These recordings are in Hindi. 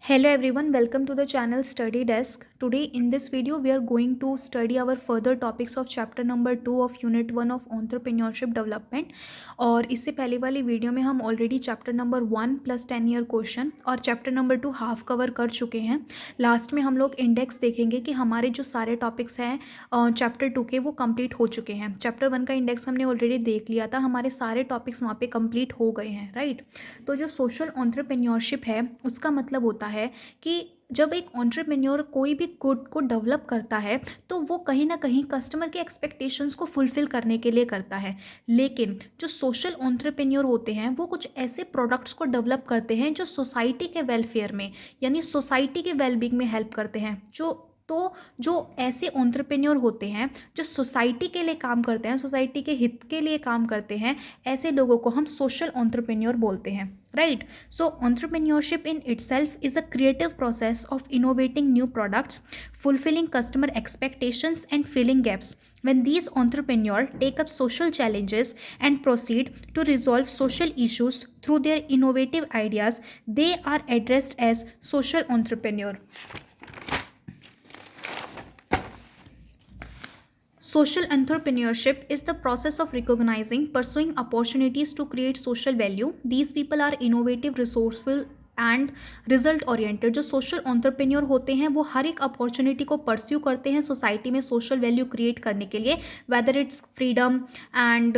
Hello everyone, welcome to the channel Study Desk. Today in this video we are going to study our further topics of chapter number 2 of unit 1 of entrepreneurship development. और इससे पहले वाली वीडियो में हम already chapter number 1 plus 10 year question और चैप्टर नंबर 2 हाफ कवर कर चुके हैं. लास्ट में हम लोग इंडेक्स देखेंगे कि हमारे जो सारे टॉपिक्स हैं चैप्टर 2 के वो कंप्लीट हो चुके हैं. चैप्टर 1 का इंडेक्स हमने ऑलरेडी देख लिया था, हमारे सारे टॉपिक्स वहाँ पे कंप्लीट हो गए हैं, राइट. तो जो सोशल एंटरप्रेन्योरशिप है उसका मतलब होता है कि जब एक एंटरप्रेन्योर कोई भी गुड को डेवलप करता है तो वो कहीं ना कहीं कस्टमर के एक्सपेक्टेशंस को फुलफिल करने के लिए करता है. लेकिन जो सोशल एंटरप्रेन्योर होते हैं वो कुछ ऐसे प्रोडक्ट्स को डेवलप करते हैं जो सोसाइटी के वेलफेयर में यानी सोसाइटी के वेलबींग में हेल्प करते हैं. जो ऐसे एंटरप्रेन्योर होते हैं जो सोसाइटी के लिए काम करते हैं, सोसाइटी के हित के लिए काम करते हैं, ऐसे लोगों को हम सोशल एंटरप्रेन्योर बोलते हैं, right? So entrepreneurship in itself is a creative process of innovating new products, fulfilling customer expectations and filling gaps. When these entrepreneurs take up social challenges and proceed to resolve social issues through their innovative ideas, they are addressed as social entrepreneur. Social entrepreneurship is the process of recognizing, pursuing opportunities to create social value. These people are innovative, resourceful and result oriented. जो सोशल एंटरप्रेन्योर होते हैं वो हर एक अपॉर्चुनिटी को परस्यू करते हैं सोसाइटी में सोशल वैल्यू क्रिएट करने के लिए, whether it's freedom and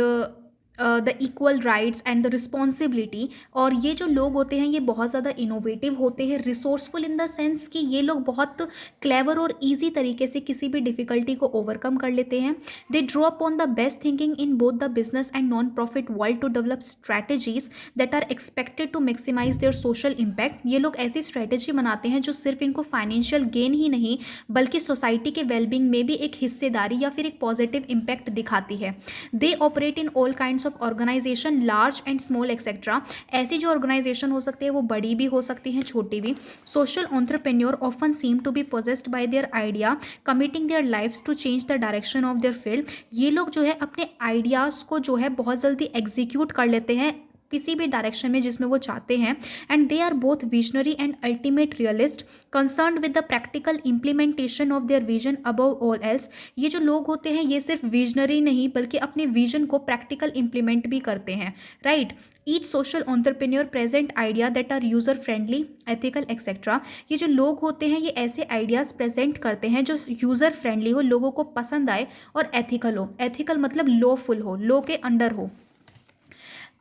the equal rights and the responsibility. और ये जो लोग होते हैं ये बहुत ज़्यादा इनोवेटिव होते हैं, रिसोर्सफुल इन द सेंस कि ये लोग बहुत क्लेवर और ईजी तरीके से किसी भी डिफ़िकल्टी को ओवरकम कर लेते हैं. They draw upon the best thinking in both the business and non profit world to develop strategies that are expected to maximize their social impact. ये लोग ऐसी स्ट्रैटेजी बनाते हैं जो सिर्फ इनको फाइनेंशियल गेन ही नहीं बल्कि सोसाइटी के वेलबींग में भी एक हिस्सेदारी या फिर एक पॉजिटिव इम्पैक्ट दिखाती है. They operate in all kinds of organization, large and small etcetera. ऐसी जो ऑर्गेनाइजेशन हो सकती है वो बड़ी भी हो सकती हैं, छोटी भी. Social entrepreneur often seem to be possessed by their idea, committing their lifes to change the direction of their field. ये लोग जो है अपने आइडियाज़ को जो है बहुत जल्दी एग्जीक्यूट कर लेते हैं किसी भी डायरेक्शन में जिसमें वो चाहते हैं. And they are both visionary and ultimate realist, concerned with the practical implementation of their vision above all else. ये जो लोग होते हैं ये सिर्फ विजनरी नहीं बल्कि अपने विजन को प्रैक्टिकल इम्प्लीमेंट भी करते हैं, right. Each social entrepreneur present idea that are user friendly, ethical etcetera. ये जो लोग होते हैं ये ऐसे आइडियाज़ प्रेजेंट करते हैं जो यूज़र फ्रेंडली हो, लोगों को पसंद आए और एथिकल हो. एथिकल मतलब लॉफुल हो, लॉ के अंडर हो.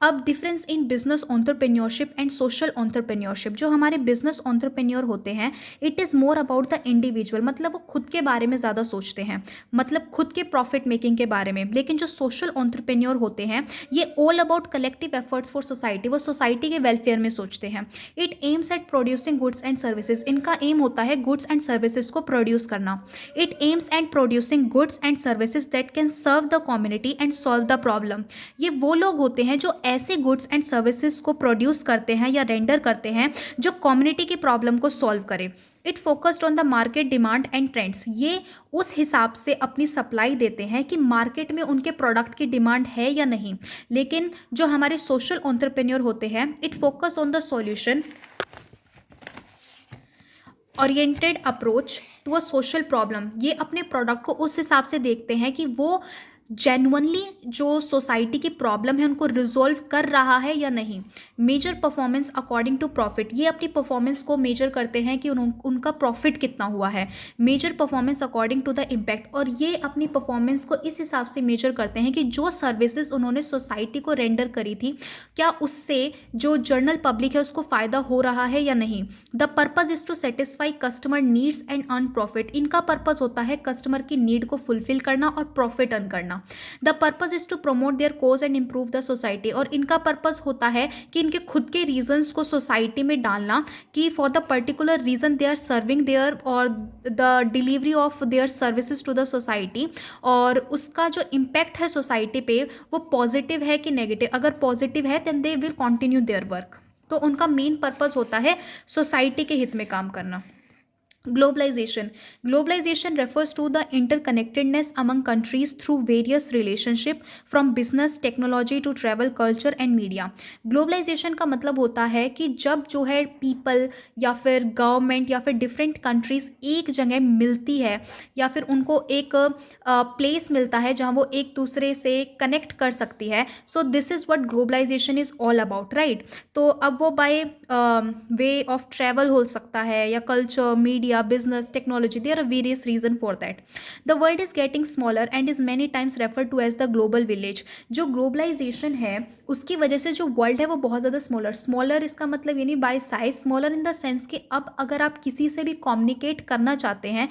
अब difference in business entrepreneurship and social entrepreneurship. जो हमारे बिजनेस एंटरप्रेन्योर होते हैं it is more about the individual, मतलब वो खुद के बारे में ज़्यादा सोचते हैं, मतलब खुद के प्रॉफिट मेकिंग के बारे में. लेकिन जो सोशल एंटरप्रेन्योर होते हैं ये all about collective efforts for society, वो सोसाइटी के वेलफेयर में सोचते हैं. It aims at producing goods and services. इनका एम होता है गुड्स एंड सर्विसेज को प्रोड्यूस करना. It aims at producing goods and services that can serve the community and solve the problem. ये वो लोग होते हैं जो ऐसे गुड्स एंड सर्विसेज को प्रोड्यूस करते हैं या रेंडर करते हैं जो कम्युनिटी की प्रॉब्लम को सॉल्व करे. It focused on the market demand and trends. ये उस हिसाब से अपनी सप्लाई देते हैं कि मार्केट में उनके प्रोडक्ट की डिमांड है या नहीं. लेकिन जो हमारे सोशल एंटरप्रेन्योर होते हैं it focus on the solution oriented approach to a social problem. ये अपने प्रोडक्ट को उस हिसाब से देखते हैं कि वो जेन्युइनली जो सोसाइटी की प्रॉब्लम है उनको रिजोल्व कर रहा है या नहीं. Measure performance according to profit. ये अपनी परफॉर्मेंस को मेजर करते हैं कि उनका प्रॉफिट कितना हुआ है. Measure performance according to the impact. और ये अपनी परफॉर्मेंस को इस हिसाब से मेजर करते हैं कि जो सर्विसेज उन्होंने सोसाइटी को रेंडर करी थी क्या उससे जो जनरल पब्लिक है उसको फ़ायदा हो रहा है या नहीं. The purpose is to satisfy customer needs and earn profit. इनका पर्पज़ होता है कस्टमर की नीड को फुलफिल करना और प्रॉफिट अर्न करना. The purpose is to promote their cause and improve the society. और इनका पर्पज होता है कि इनके खुद के रीजंस को सोसाइटी में डालना कि for the particular reason they are serving their और the delivery of their services to the society. और उसका जो इम्पैक्ट है सोसाइटी पे वो पॉजिटिव है कि नेगेटिव. अगर पॉजिटिव है then they will continue their work. तो उनका मेन पर्पज होता है सोसाइटी के हित में काम करना. Globalization refers to the interconnectedness among countries through various relationship from business, technology to travel, culture and media. Globalization का मतलब होता है कि जब जो है people या फिर गवर्नमेंट या फिर डिफरेंट कंट्रीज एक जगह मिलती है या फिर उनको एक प्लेस मिलता है जहाँ वो एक दूसरे से कनेक्ट कर सकती है. So this is what globalization is all about, right. तो अब वो बाय वे ऑफ ट्रैवल हो सकता है या culture, media, business, technology. There are various reason for that. The world is getting smaller and is many times refer to as the global village. जो ग्लोबलाइजेशन है उसकी वजह से जो वर्ल्ड है वो बहुत ज़्यादा स्मॉलर इसका मतलब ये नहीं bye size, smaller in the sense कि अब अगर आप किसी से भी कम्युनिकेट करना चाहते हैं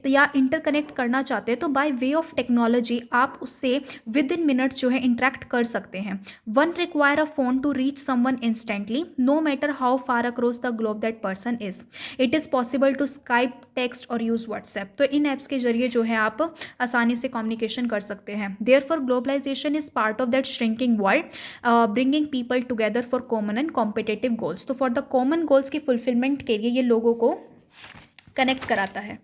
या इंटरकनेक्ट करना चाहते हैं तो बाय वे ऑफ टेक्नोलॉजी आप उससे विद इन मिनट्स जो है इंटरेक्ट कर सकते हैं. One require a phone to reach someone instantly no matter how far across the globe that person is. It is possible to Skype, text और यूज़ व्हाट्सएप. तो इन ऐप्स के जरिए जो है आप आसानी से कम्युनिकेशन कर सकते हैं. Therefore globalization is part of that shrinking world, bringing people together for common and competitive goals. तो फॉर द कॉमन गोल्स की फुलफिलमेंट के लिए ये लोगों को कनेक्ट कराता है.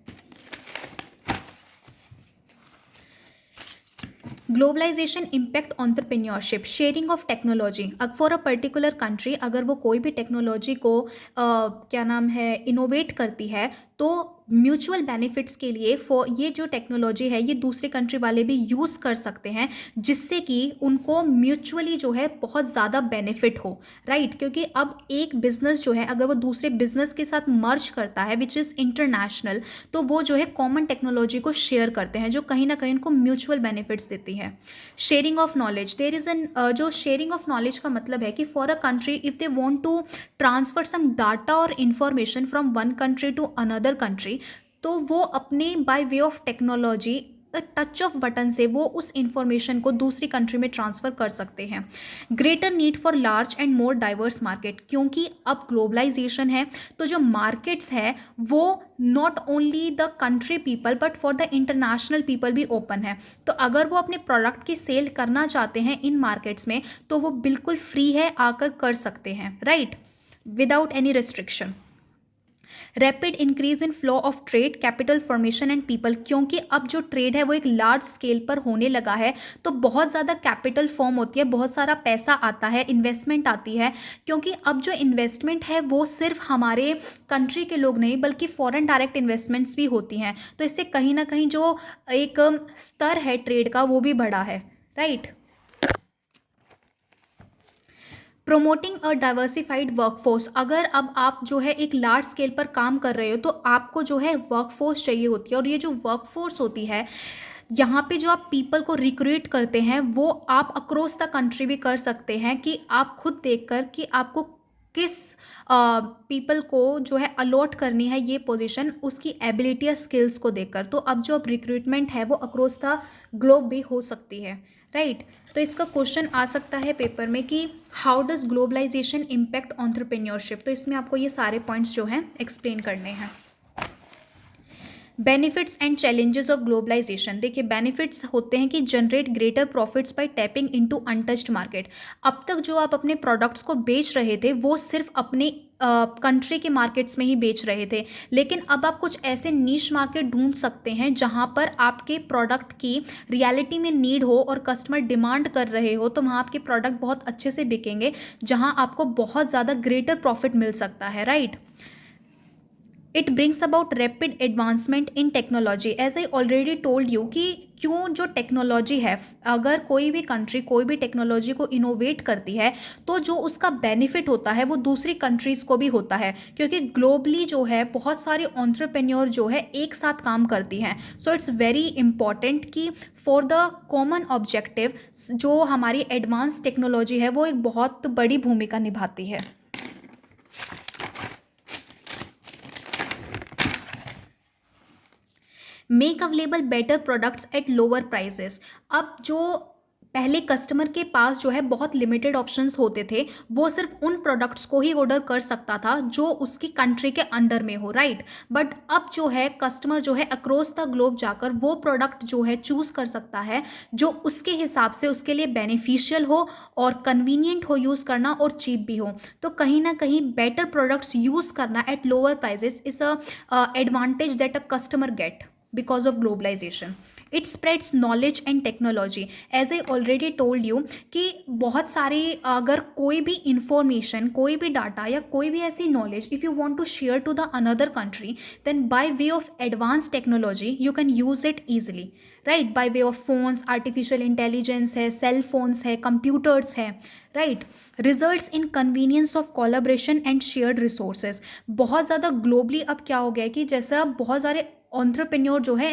Globalization impact entrepreneurship, sharing of technology. For a particular country अगर वो कोई भी टेक्नोलॉजी को क्या नाम है इनोवेट करती है तो म्यूचुअल बेनिफिट्स के लिए फॉर ये जो टेक्नोलॉजी है ये दूसरे कंट्री वाले भी यूज़ कर सकते हैं जिससे कि उनको म्यूचुअली जो है बहुत ज़्यादा बेनिफिट हो, राइट. क्योंकि अब एक बिजनेस जो है अगर वो दूसरे बिजनेस के साथ मर्ज करता है विच इज़ इंटरनेशनल तो वो जो है कॉमन टेक्नोलॉजी को शेयर करते हैं जो कहीं ना कहीं उनको म्यूचुअल बेनिफिट्स देती है. Sharing of knowledge, there is an जो शेयरिंग ऑफ नॉलेज का मतलब है कि for a country if they want to transfer some data और information from one country to another country तो वो अपने by way of technology touch of button से वो उस इंफॉर्मेशन को दूसरी कंट्री में ट्रांसफ़र कर सकते हैं. Greater need for large and more diverse market, क्योंकि अब ग्लोबलाइजेशन है तो जो मार्केट्स है वो not only the country people but for the international people भी ओपन है. तो अगर वो अपने प्रोडक्ट की सेल करना चाहते हैं इन मार्केट्स में तो वो बिल्कुल फ्री है आकर कर सकते हैं, right, without any restriction. Rapid increase in flow of trade, capital formation and people, क्योंकि अब जो ट्रेड है वो एक लार्ज स्केल पर होने लगा है तो बहुत ज़्यादा कैपिटल फॉर्म होती है, बहुत सारा पैसा आता है, इन्वेस्टमेंट आती है. क्योंकि अब जो इन्वेस्टमेंट है वो सिर्फ हमारे कंट्री के लोग नहीं बल्कि फॉरेन डायरेक्ट इन्वेस्टमेंट्स भी होती हैं. तो इससे कहीं ना कहीं जो एक स्तर है ट्रेड का वो भी बढ़ा है, राइट. प्रोमोटिंग अ डाइवर्सिफाइड वर्कफोर्स, अगर अब आप जो है एक लार्ज स्केल पर काम कर रहे हो तो आपको जो है वर्कफोर्स चाहिए होती है और ये जो वर्कफोर्स होती है यहाँ पे जो आप पीपल को रिक्रूट करते हैं वो आप अक्रॉस द कंट्री भी कर सकते हैं कि आप खुद देखकर कि आपको किस पीपल को जो है अलॉट करनी है ये पोजीशन उसकी एबिलिटी या स्किल्स को देखकर. तो अब जो अब रिक्रूटमेंट है वो अक्रॉस द ग्लोब भी हो सकती है, राइट. तो इसका क्वेश्चन आ सकता है पेपर में कि how does globalization impact entrepreneurship. तो इसमें आपको ये सारे पॉइंट्स जो हैं एक्सप्लेन करने हैं. Benefits and challenges of globalization, देखिए बेनिफिट्स होते हैं कि generate greater profits by tapping into untouched market. अब तक जो आप अपने प्रोडक्ट्स को बेच रहे थे वो सिर्फ अपने कंट्री के मार्केट्स में ही बेच रहे थे, लेकिन अब आप कुछ ऐसे नीश मार्केट ढूंढ सकते हैं जहां पर आपके प्रोडक्ट की रियलिटी में नीड हो और कस्टमर डिमांड कर रहे हो तो वहां आपके प्रोडक्ट बहुत अच्छे से बिकेंगे जहां आपको बहुत ज़्यादा ग्रेटर प्रॉफिट मिल सकता है, right. It brings about rapid advancement in technology, as I already told you कि क्यों जो टेक्नोलॉजी है अगर कोई भी कंट्री कोई भी टेक्नोलॉजी को इनोवेट करती है तो जो उसका बेनिफिट होता है वो दूसरी कंट्रीज़ को भी होता है क्योंकि ग्लोबली जो है बहुत सारे एंटरप्रेन्योर जो है एक साथ काम करती हैं. सो इट्स वेरी इंपॉर्टेंट कि फॉर द कॉमन ऑब्जेक्टिव जो हमारी एडवांस टेक्नोलॉजी है वो एक बहुत बड़ी भूमिका निभाती है. Make available better products at lower prices, अब जो पहले कस्टमर के पास जो है बहुत लिमिटेड ऑप्शंस होते थे, वो सिर्फ उन प्रोडक्ट्स को ही ऑर्डर कर सकता था जो उसकी कंट्री के अंडर में हो, राइट। बट अब जो है कस्टमर जो है अक्रॉस द ग्लोब जाकर वो प्रोडक्ट जो है चूज़ कर सकता है जो उसके हिसाब से उसके लिए बेनिफिशियल हो और कन्वीनियंट हो यूज़ करना और चीप भी हो। तो कहीं ना कहीं बेटर प्रोडक्ट्स यूज़ करना at lower prices is a advantage that a customer get because of globalization. It spreads knowledge and technology. As I already told you कि बहुत सारी अगर कोई भी इंफॉर्मेशन, कोई भी डाटा या कोई भी ऐसी knowledge if you want to share to the another country, then by way of advance technology you can use it easily, right. By way of phones, artificial intelligence है, सेल फोन्स है, कंप्यूटर्स है, right. Results in convenience of collaboration and shared resources. बहुत ज़्यादा ग्लोबली अब क्या हो गया है कि जैसा बहुत सारे एंटरप्रेन्योर जो है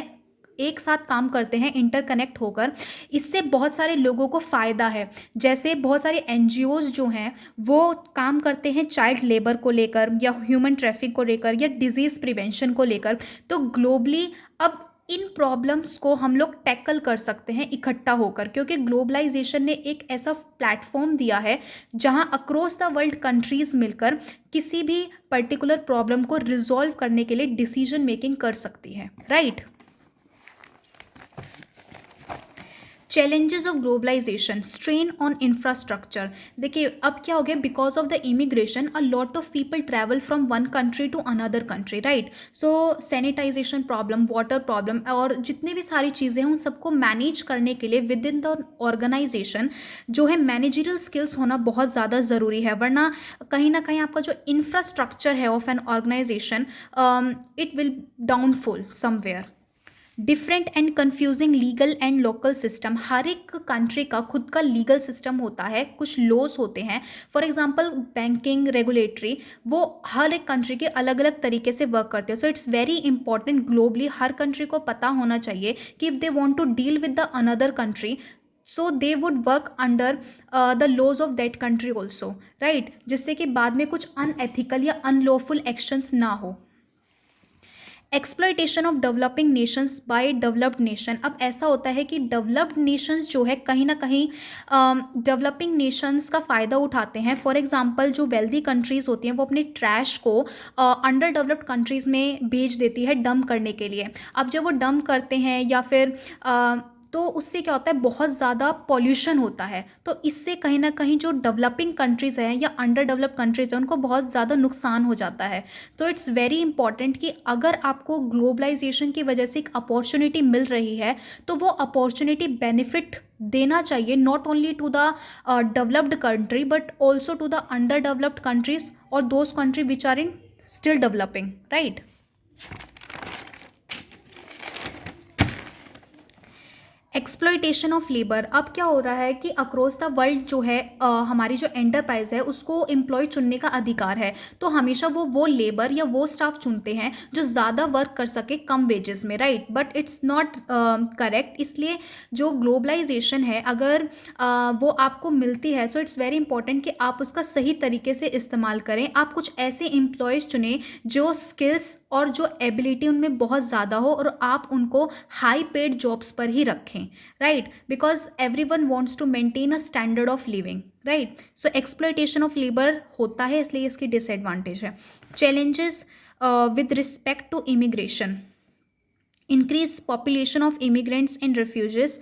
एक साथ काम करते हैं इंटरकनेक्ट होकर, इससे बहुत सारे लोगों को फ़ायदा है। जैसे बहुत सारे एनजीओज जो हैं वो काम करते हैं चाइल्ड लेबर को लेकर या ह्यूमन ट्रैफिक को लेकर या डिजीज़ प्रिवेंशन को लेकर। तो ग्लोबली अब इन प्रॉब्लम्स को हम लोग टैकल कर सकते हैं इकट्ठा होकर, क्योंकि ग्लोबलाइजेशन ने एक ऐसा प्लेटफॉर्म दिया है जहां अक्रॉस द वर्ल्ड कंट्रीज मिलकर किसी भी पर्टिकुलर प्रॉब्लम को रिजॉल्व करने के लिए डिसीजन मेकिंग कर सकती है, right. Challenges of globalization, strain on infrastructure. देखिए अब क्या हो गया, because of the immigration a lot of people travel from one country to another country, right. So sanitization problem, water problem और जितनी भी सारी चीज़ें हैं उन सबको मैनेज करने के लिए विद इन द ऑर्गेनाइजेशन जो है मैनेजरियल स्किल्स होना बहुत ज़्यादा ज़रूरी है। वरना कहीं ना कहीं आपका जो इंफ्रास्ट्रक्चर है of an organisation it will downfall somewhere. Different and confusing legal and local system. हर एक कंट्री का खुद का लीगल सिस्टम होता है, कुछ लॉज होते हैं। फॉर एग्जांपल बैंकिंग, रेगुलेटरी, वो हर एक कंट्री के अलग अलग तरीके से वर्क करते हैं। So it's very important globally हर कंट्री को पता होना चाहिए कि if they want to deal with the another country so they would work under the laws of that country also, right, जिससे कि बाद में कुछ अनएथिकल या अनलॉफुल एक्शंस ना हो। Exploitation of developing nations by developed nation. अब ऐसा होता है कि डेवलप्ड नेशंस जो है कहीं ना कहीं डेवलपिंग नेशंस का फ़ायदा उठाते हैं। फॉर एग्जांपल जो वेल्दी कंट्रीज़ होती हैं वो अपने ट्रैश को अंडर डेवलप्ड कंट्रीज़ में भेज देती है डंप करने के लिए। अब जब वो डंप करते हैं या फिर तो उससे क्या होता है, बहुत ज़्यादा पॉल्यूशन होता है। तो इससे कहीं ना कहीं जो डेवलपिंग कंट्रीज़ हैं या अंडर डेवलप्ड कंट्रीज़ हैं उनको बहुत ज़्यादा नुकसान हो जाता है। तो इट्स वेरी इंपॉर्टेंट कि अगर आपको ग्लोबलाइजेशन की वजह से एक अपॉर्चुनिटी मिल रही है तो वो अपॉर्चुनिटी बेनिफिट देना चाहिए not only to the developed country but also to the under developed countries और those country which are in still developing, right. Exploitation of labour. अब क्या हो रहा है कि अक्रॉस द वर्ल्ड जो है हमारी जो एंटरप्राइज है उसको एम्प्लॉय चुनने का अधिकार है। तो हमेशा वो लेबर या वो स्टाफ चुनते हैं जो ज़्यादा वर्क कर सके कम वेजेस में, right. But it's not correct. इसलिए जो ग्लोबलाइजेशन है अगर वो आपको मिलती है सो इट्स वेरी इंपॉर्टेंट कि आप उसका सही तरीके से इस्तेमाल करें। आप कुछ ऐसे एम्प्लॉयज़ चुनें जो स्किल्स और जो एबिलिटी उनमें बहुत ज़्यादा हो और आप उनको हाई पेड जॉब्स पर ही रखें, right, because everyone wants to maintain a standard of living, right. So exploitation of labor होता है, इसलिए इसकी डिसएडवांटेज है। challenges with respect to immigration, increased population of immigrants and refugees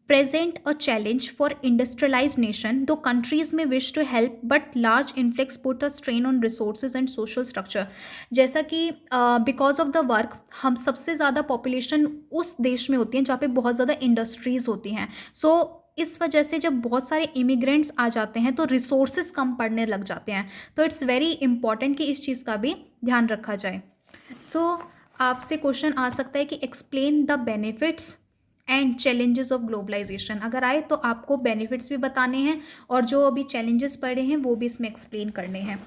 present a challenge for industrialized nation, though countries may wish to help but large influx put a strain on resources and social structure। जैसा कि बिकॉज ऑफ द वर्क हम सबसे ज़्यादा पॉपुलेशन उस देश में होती है जहाँ पे बहुत ज़्यादा इंडस्ट्रीज़ होती हैं। सो इस वजह से जब बहुत सारे इमिग्रेंट्स आ जाते हैं तो रिसोर्सेज कम पड़ने लग जाते हैं। तो इट्स वेरी इंपॉर्टेंट कि इस चीज़ का भी ध्यान रखा जाए। सो आपसे क्वेश्चन आ सकता है कि explain the benefits and challenges of globalization. अगर आए तो आपको बेनिफिट्स भी बताने हैं और जो अभी चैलेंजेस पड़े हैं वो भी इसमें एक्सप्लेन करने हैं।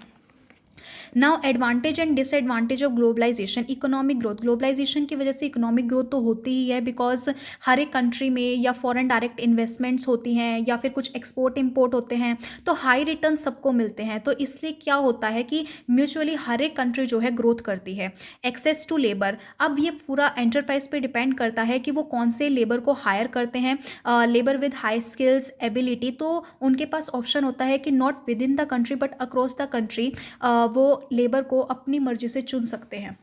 Now advantage and disadvantage of globalization, economic growth. Globalization की वजह से इकोनॉमिक ग्रोथ तो होती ही है, बिकॉज हर एक कंट्री में या फॉरेन डायरेक्ट इन्वेस्टमेंट्स होती हैं या फिर कुछ एक्सपोर्ट इंपोर्ट होते हैं, तो हाई रिटर्न सबको मिलते हैं, तो इसलिए क्या होता है कि म्यूचुअली हर एक कंट्री जो है ग्रोथ करती है। एक्सेस टू लेबर, अब ये पूरा एंटरप्राइज पे डिपेंड करता है कि वो कौन से लेबर को हायर करते हैं। Labour with high skills ability, तो उनके पास ऑप्शन होता है कि not with in the country but across the country वो लेबर को अपनी मर्जी से चुन सकते हैं।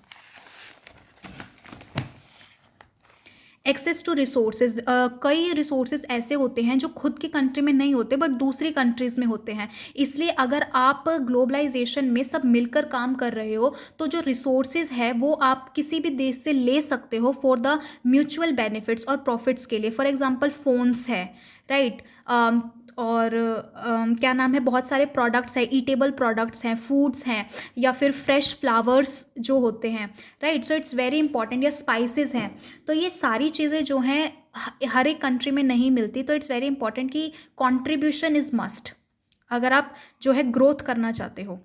एक्सेस टू रिसोर्सेज, कई रिसोर्सेज ऐसे होते हैं जो खुद की कंट्री में नहीं होते बट दूसरी कंट्रीज़ में होते हैं, इसलिए अगर आप ग्लोबलाइजेशन में सब मिलकर काम कर रहे हो तो जो रिसोर्सेज है वो आप किसी भी देश से ले सकते हो फॉर द म्यूचुअल बेनिफिट्स और प्रॉफिट्स के लिए। फॉर एग्जांपल फ़ोन्स है, राइट, और क्या नाम है, बहुत सारे प्रोडक्ट्स हैं, ईटेबल प्रोडक्ट्स हैं, फूड्स हैं, या फिर फ्रेश फ्लावर्स जो होते हैं, right, so it's very important, या स्पाइसेस हैं, तो ये सारी चीज़ें जो हैं हर एक कंट्री में नहीं मिलती, तो इट्स वेरी इंपॉर्टेंट कि कॉन्ट्रीब्यूशन इज़ मस्ट अगर आप जो है ग्रोथ करना चाहते हो।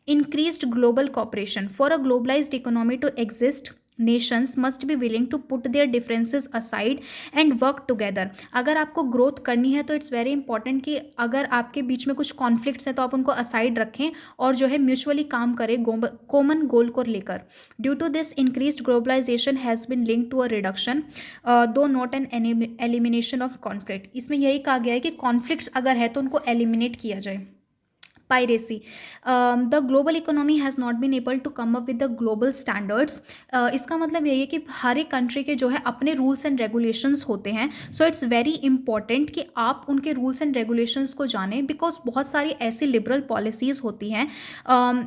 Increased global cooperation, for a globalized economy to exist nations must be willing to put their differences aside and work together। अगर आपको ग्रोथ करनी है तो इट्स वेरी इंपॉर्टेंट कि अगर आपके बीच में कुछ कॉन्फ्लिक्ट्स हैं तो आप उनको असाइड रखें और जो है म्यूचुअली काम करें कॉमन गोल को लेकर। Due to this increased globalisation has been linked to a reduction though not an elimination of conflict. इसमें यही कहा गया है कि कॉन्फ्लिक्ट्स अगर है तो उनको एलिमिनेट किया जाए। Piracy, the global economy has not been able to come up with the global standards. इसका मतलब यही है कि हर एक कंट्री के जो है अपने रूल्स एंड रेगुलेशंस होते हैं, सो इट्स वेरी इंपॉर्टेंट कि आप उनके रूल्स एंड रेगुलेशंस को जानें, बिकॉज बहुत सारी ऐसी लिबरल पॉलिसीज़ होती हैं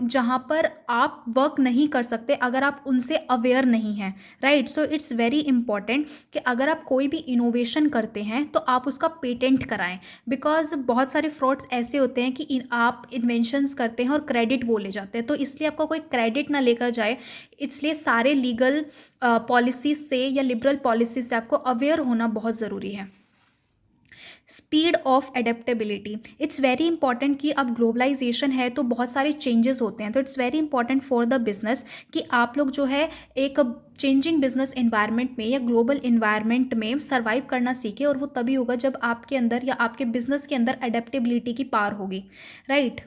जहाँ पर आप वर्क नहीं कर सकते अगर आप उनसे अवेयर नहीं हैं, right, so it's very important कि अगर आप कोई भी इनोवेशन करते हैं तो आप उसका पेटेंट कराएं, बिकॉज बहुत सारे फ्रॉड्स ऐसे होते हैं कि आप इन्वेंशंस करते हैं और क्रेडिट वो ले जाते हैं, तो इसलिए आपका कोई क्रेडिट ना लेकर जाए, इसलिए सारे लीगल पॉलिसीज से या लिबरल पॉलिसीज से आपको अवेयर होना बहुत ज़रूरी है। Speed of adaptability, it's very important कि अब ग्लोबलाइजेशन है तो बहुत सारे चेंजेस होते हैं, तो it's very important for the business कि आप लोग जो है एक चेंजिंग बिजनेस इन्वायरमेंट में या ग्लोबल इन्वायरमेंट में सर्वाइव करना सीखें, और वो तभी होगा जब आपके अंदर या आपके बिजनेस के अंदर एडेप्टेबिलिटी की पावर होगी, right.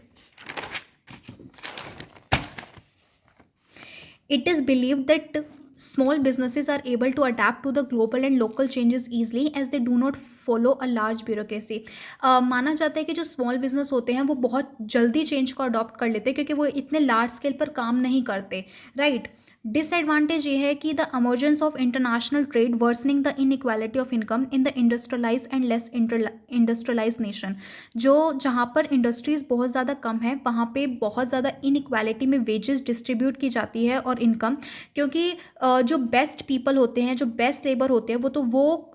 It is believed that small businesses are able to adapt to the global and local changes easily as they do not follow a large bureaucracy। माना जाता है कि जो स्मॉल बिजनेस होते हैं वो बहुत जल्दी चेंज को अडॉप्ट कर लेते हैं क्योंकि वो इतने लार्ज स्केल पर काम नहीं करते, राइट। डिसएडवांटेज ये है कि the emergence of international trade worsening the inequality of income in the industrialise and less industrialise nation. जो जहाँ पर इंडस्ट्रीज़ बहुत ज़्यादा कम है वहाँ पे बहुत ज़्यादा इनइक्वालिटी में वेजेस डिस्ट्रीब्यूट की जाती है और इनकम, क्योंकि जो बेस्ट पीपल होते हैं, जो बेस्ट लेबर होते हैं, वो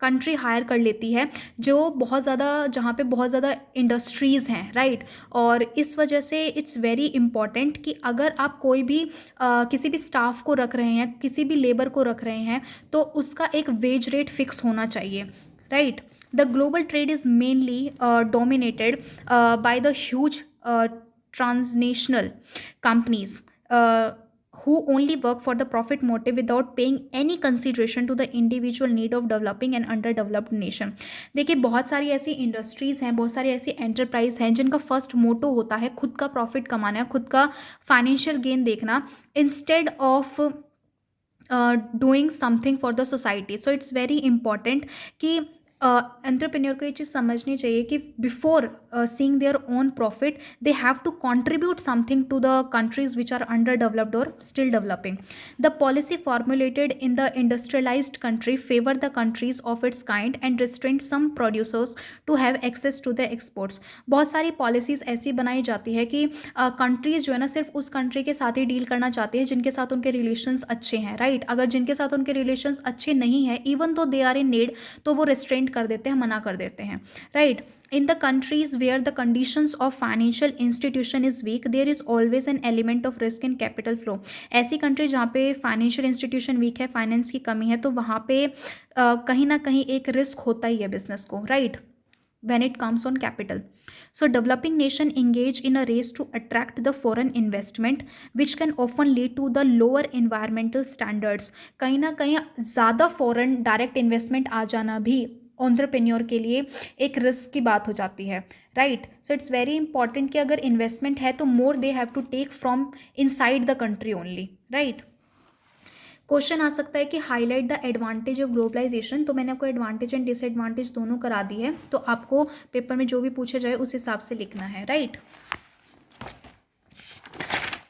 कंट्री हायर कर लेती है जो बहुत ज़्यादा, जहाँ पे बहुत ज़्यादा इंडस्ट्रीज़ हैं, राइट। और इस वजह से इट्स वेरी इंपॉर्टेंट कि अगर आप कोई भी किसी भी स्टाफ को रख रहे हैं, किसी भी लेबर को रख रहे हैं, तो उसका एक वेज रेट फिक्स होना चाहिए, right. The global trade is mainly dominated by the huge transnational companies who only work for the profit motive without paying any consideration to the individual need of developing an underdeveloped nation। देखिए बहुत सारी ऐसी इंडस्ट्रीज़ हैं, बहुत सारी ऐसी एंटरप्राइज हैं जिनका फर्स्ट मोटो होता है खुद का प्रॉफिट कमाना, खुद का फाइनेंशियल गेन देखना, instead of doing something for the society. So it's very important कि एंटरप्रेन्योर को ये चीज़ समझनी चाहिए कि before seeing their own profit they have to contribute something to the countries which are under developed और still developing. The policy formulated in the industrialised country favour the countries of its kind and restraint some producers to have access to the exports. बहुत सारी पॉलिसीज़ ऐसी बनाई जाती है कि कंट्रीज़ जो है ना सिर्फ उस कंट्री के साथ ही डील करना चाहती है जिनके साथ उनके रिलेशंस अच्छे हैं, राइट। अगर जिनके साथ उनके रिलेशंस अच्छे नहीं हैं, इवन तो दे आर इन नीड, तो वो रेस्ट्रेंट कर देते हैं, मना कर देते हैं, right. In the countries where the conditions of financial institution is weak, there is always an element of risk in capital flow। ऐसी कंट्री जहाँ पे फाइनेंशियल इंस्टीट्यूशन वीक है, फाइनेंस की कमी है, तो वहाँ पे कहीं ना कहीं एक रिस्क होता ही है बिजनेस को, right, when it comes on capital। So developing nation engage in a race to attract the foreign investment which can often lead to the lower environmental standards. कहीं ना कहीं ज़्यादा फॉरेन डायरेक्ट इन्वेस्टमेंट आ जाना भी एंटरप्रेन्योर के लिए एक रिस्क की बात हो जाती है, right. So it's very important कि अगर इन्वेस्टमेंट है तो more they have to take from inside the country only, right. Question आ सकता है कि highlight the advantage of globalisation. तो मैंने आपको एडवांटेज एंड डिसएडवांटेज दोनों करा दी है, तो आपको पेपर में जो भी पूछा जाए उस हिसाब से लिखना है, right.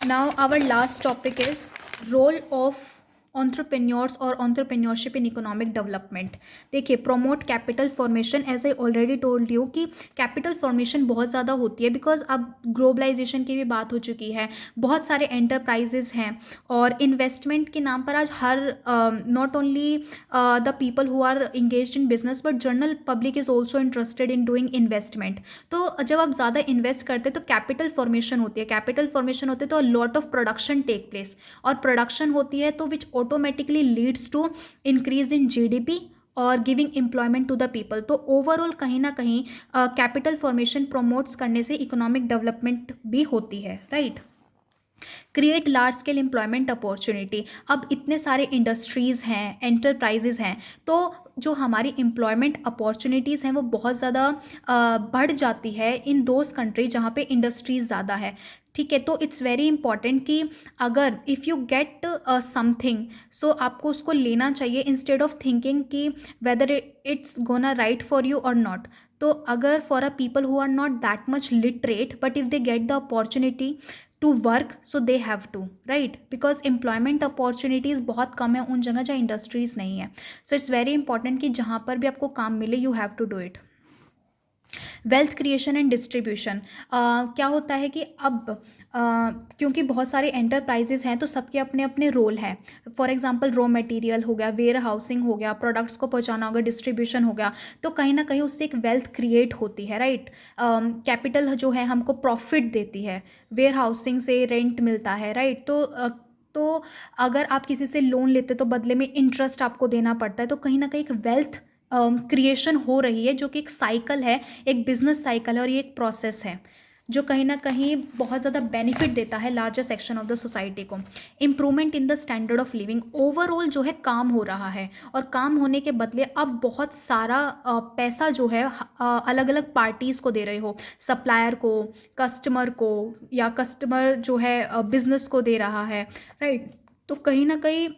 Now our last topic is role of entrepreneurs और entrepreneurship in economic development. देखिए, promote capital formation. as I already told you कि capital formation बहुत ज़्यादा होती है बिकॉज अब ग्लोबलाइजेशन की भी बात हो चुकी है, बहुत सारे एंटरप्राइजेज हैं और इन्वेस्टमेंट के नाम पर आज हर not only the people who are engaged in business but general public is also interested in doing investment. तो जब आप ज़्यादा इन्वेस्ट करते हैं तो कैपिटल फॉर्मेशन होती है, कैपिटल फॉर्मेशन होते हैं तो lot of production take place, और प्रोडक्शन होती है तो which automatically leads to increase in GDP और giving employment to the people. तो ओवरऑल कहीं ना कहीं कैपिटल फॉर्मेशन प्रमोट्स करने से इकोनॉमिक डेवलपमेंट भी होती है, right. Create large scale employment opportunity. अब इतने सारे इंडस्ट्रीज़ हैं, एंटरप्राइजेज हैं, तो जो हमारी एम्प्लॉयमेंट अपॉर्चुनिटीज़ हैं वो बहुत ज़्यादा बढ़ जाती है इन दोज कंट्री जहाँ पे इंडस्ट्रीज़ ज़्यादा है, ठीक है. तो इट्स वेरी इंपॉर्टेंट कि अगर if you get something so आपको उसको लेना चाहिए इंस्टेड ऑफ थिंकिंग कि whether it's gonna right for you और नॉट. तो अगर for a people who are not that much literate but if they get the opportunity to work so they have to, right, because employment opportunities बहुत कम है उन जगह जहाँ इंडस्ट्रीज़ नहीं है. सो इट्स वेरी इंपॉर्टेंट कि जहाँ पर भी आपको काम मिले you have to do it. Wealth creation and distribution. क्या होता है कि अब क्योंकि बहुत सारे एंटरप्राइजेज हैं तो सबके अपने अपने रोल हैं. फॉर एग्जांपल रॉ मटेरियल हो गया, वेयर हाउसिंग हो गया, प्रोडक्ट्स को पहुंचाना होगा, डिस्ट्रीब्यूशन हो गया, तो कहीं ना कहीं उससे एक वेल्थ क्रिएट होती है, राइट. कैपिटल जो है हमको प्रॉफिट देती है, वेयर हाउसिंग से रेंट मिलता है, राइट. तो अगर आप किसी से लोन लेते तो बदले में इंटरेस्ट आपको देना पड़ता है, तो कहीं ना कहीं एक वेल्थ क्रिएशन हो रही है जो कि एक साइकिल है, एक बिजनेस साइकिल है और ये एक प्रोसेस है जो कहीं ना कहीं बहुत ज़्यादा बेनिफिट देता है larger section of the society को. Improvement in the standard of living. Overall जो है काम हो रहा है और काम होने के बदले अब बहुत सारा पैसा जो है अलग अलग पार्टीज़ को दे रहे हो, सप्लायर को, कस्टमर को, या कस्टमर जो है बिजनेस को दे रहा है, राइट. तो कहीं ना कहीं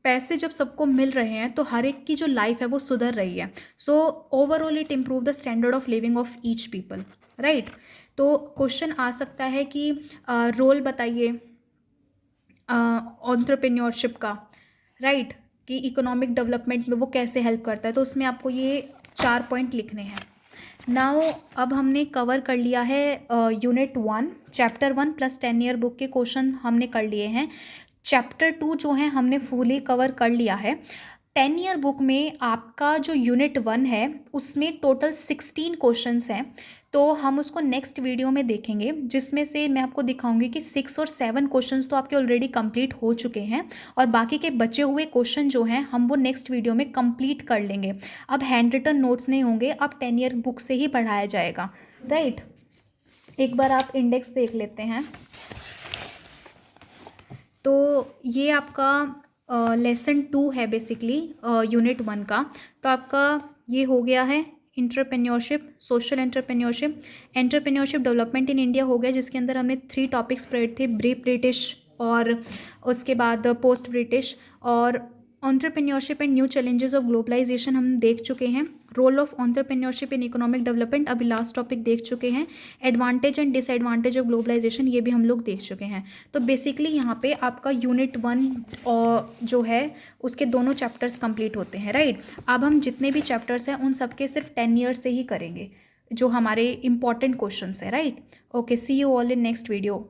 पैसे जब सबको मिल रहे हैं तो हर एक की जो लाइफ है वो सुधर रही है. So overall it improve the standard of living of each people, right. तो क्वेश्चन आ सकता है कि रोल बताइए एंटरप्रेन्योरशिप का, राइट, कि इकोनॉमिक डेवलपमेंट में वो कैसे हेल्प करता है. तो उसमें आपको ये 4 पॉइंट लिखने हैं. नाउ अब हमने कवर कर लिया है unit 1 chapter 1 plus 10 year book के क्वेश्चन हमने कर लिए हैं. चैप्टर 2 जो है हमने फुली कवर कर लिया है. 10 ईयर बुक में आपका जो यूनिट 1 है उसमें टोटल 16 क्वेश्चंस हैं. तो हम उसको नेक्स्ट वीडियो में देखेंगे जिसमें से मैं आपको दिखाऊंगी कि 6 और 7 क्वेश्चंस तो आपके ऑलरेडी कंप्लीट हो चुके हैं और बाकी के बचे हुए क्वेश्चन जो हैं हम वो नेक्स्ट वीडियो में कंप्लीट कर लेंगे. अब हैंड रिटन नोट्स नहीं होंगे, अब 10 ईयर बुक से ही पढ़ाया जाएगा, राइट. एक बार आप इंडेक्स देख लेते हैं. तो ये आपका लेसन 2 है बेसिकली यूनिट 1 का. तो आपका ये हो गया है entrepreneurship, social entrepreneurship, entrepreneurship development in India हो गया जिसके अंदर हमने 3 टॉपिक्स पढ़े थे, ब्री ब्रिटिश और उसके बाद पोस्ट ब्रिटिश, और entrepreneurship and new challenges of globalization हम देख चुके हैं. Role of entrepreneurship in economic development अभी लास्ट टॉपिक देख चुके हैं. Advantage and disadvantage of globalization ये भी हम लोग देख चुके हैं. तो बेसिकली यहाँ पे आपका यूनिट 1 जो है उसके दोनों चैप्टर्स कंप्लीट होते हैं, राइट. अब हम जितने भी चैप्टर्स हैं उन सबके सिर्फ 10 ईयर से ही करेंगे जो हमारे इंपॉर्टेंट क्वेश्चंस है, right. Okay, see you all in next video.